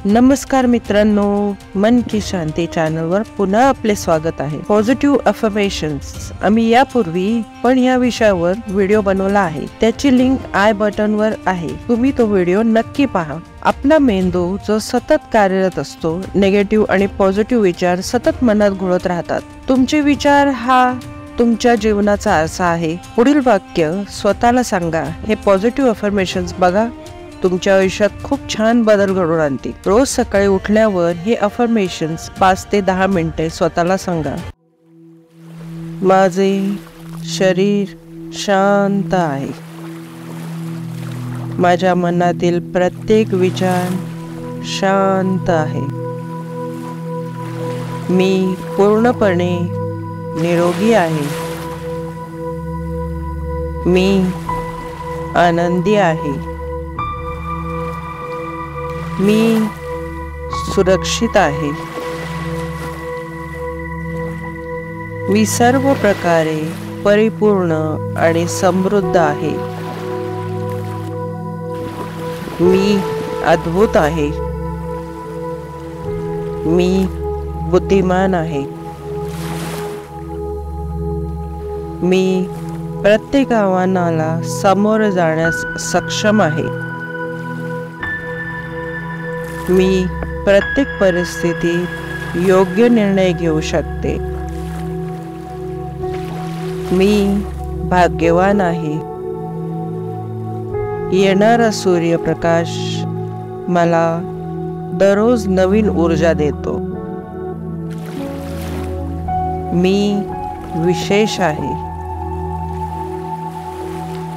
नमस्कार मित्रांनो, मन की शांती चॅनलवर पुन्हा आपले स्वागत आहे। पॉझिटिव्ह अफर्मेशन्स आम्ही यापूर्वी पण या विषयावर व्हिडिओ बनवला आहे, त्याची लिंक आय बटन वर आहे, तुम्ही तो व्हिडिओ नक्की पहा। आपला मेंदू जो सतत कार्यरत असतो, नेगेटिव्ह आणि पॉझिटिव्ह विचार सतत मनात घोळत राहतात। तुमचे विचार हा तुमच्या जीवनाचा आरसा आहे। पुढील वाक्य स्वतःला सांगा, हे पॉझिटिव्ह अफर्मेशन्स बघा तुमच्या आयुष्यात खूप छान बदल घडवून आणतील। रोज सकाळी उठल्यावर हे अफर्मेशन्स 5 ते 10 मिनिटे स्वतःला सांगा। माझे शरीर शांत आहे, माझ्या मनातील प्रत्येक विचार शांत आहे, मी पूर्णपणे निरोगी आहे, मी आनंदी आहे, मी सुरक्षित आहे, मी सर्व प्रकारे परिपूर्ण आणि समृद्ध आहे, मी अद्भुत आहे, मी बुद्धिमान आहे, मी प्रत्येक आव्हानाला सामोरे जाण्यास सक्षम आहे, मी प्रत्येक परिस्थितीत योग्य निर्णय घेऊ शकते, मी भाग्यवान आहे, येणारा सूर्यप्रकाश मला दररोज नवीन ऊर्जा देतो, मी विशेष आहे,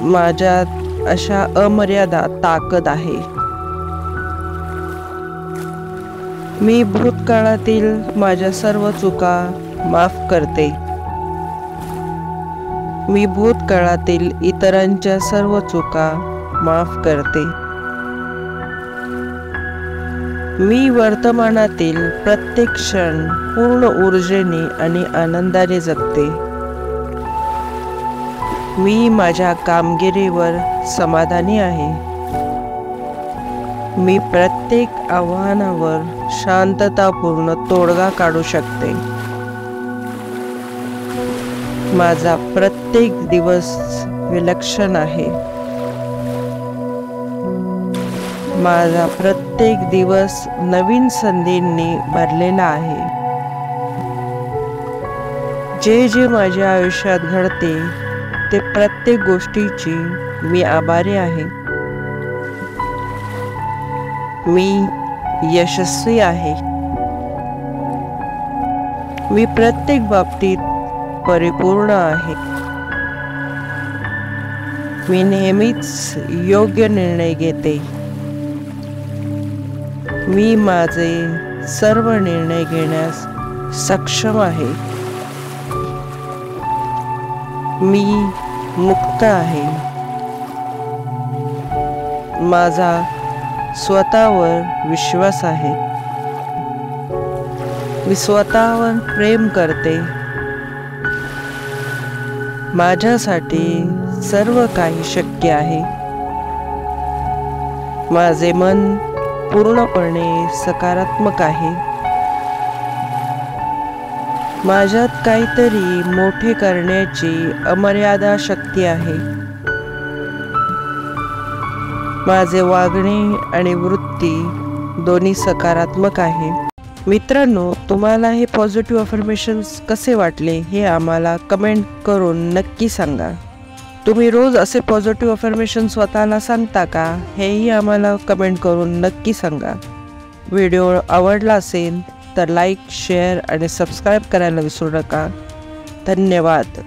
माझ्यात अशा अमर्यादित ताकद आहे, मी भूतकाळातील माझ्या सर्व चुका माफ करते, मी भूतकाळातील इतरांच्या सर्व चुका माफ करते, मी वर्तमानातील प्रत्येक क्षण पूर्ण ऊर्जेने आणि आनंदाने जगते, मी माझ्या कामगिरीवर समाधानी आहे, मी प्रत्येक आव्हानावर शांततापूर्ण तोडगा काढू शकते, माझा प्रत्येक दिवस विलक्षण आहे, माझा प्रत्येक दिवस नवीन संधींनी भरलेला आहे, जे जे माझ्या आयुष्यात घडते ते प्रत्येक गोष्टीची मी आभारी आहे, मी यशस्वी आहे, मी प्रत्येक बाबतीत परिपूर्ण आहे, मी नेहमीच योग्य निर्णय घेते, मी माझे सर्व निर्णय घेण्यास सक्षम आहे, मी मुक्त आहे, माझा स्वतःवर विश्वास आहे, मी स्वतःवर प्रेम करते, माझ्यासाठी सर्व काही शक्य आहे, माझे मन पूर्णपणे सकारात्मक आहे, माझ्यात काहीतरी मोठे करण्याची अमर्याद शक्ती आहे, माझे वागणे आणि वृत्ती दोन्ही सकारात्मक आहे। मित्रांनो, तुम्हाला हे पॉझिटिव्ह अफर्मेशन्स कसे वाटले हे आम्हाला कमेंट करून नक्की सांगा। तुम्ही रोज असे पॉझिटिव्ह अफर्मेशन स्वतःला सांगता का, हेही आम्हाला कमेंट करून नक्की सांगा। व्हिडिओ आवडला असेल तर लाईक, शेअर आणि सबस्क्राईब करायला विसरू नका। धन्यवाद।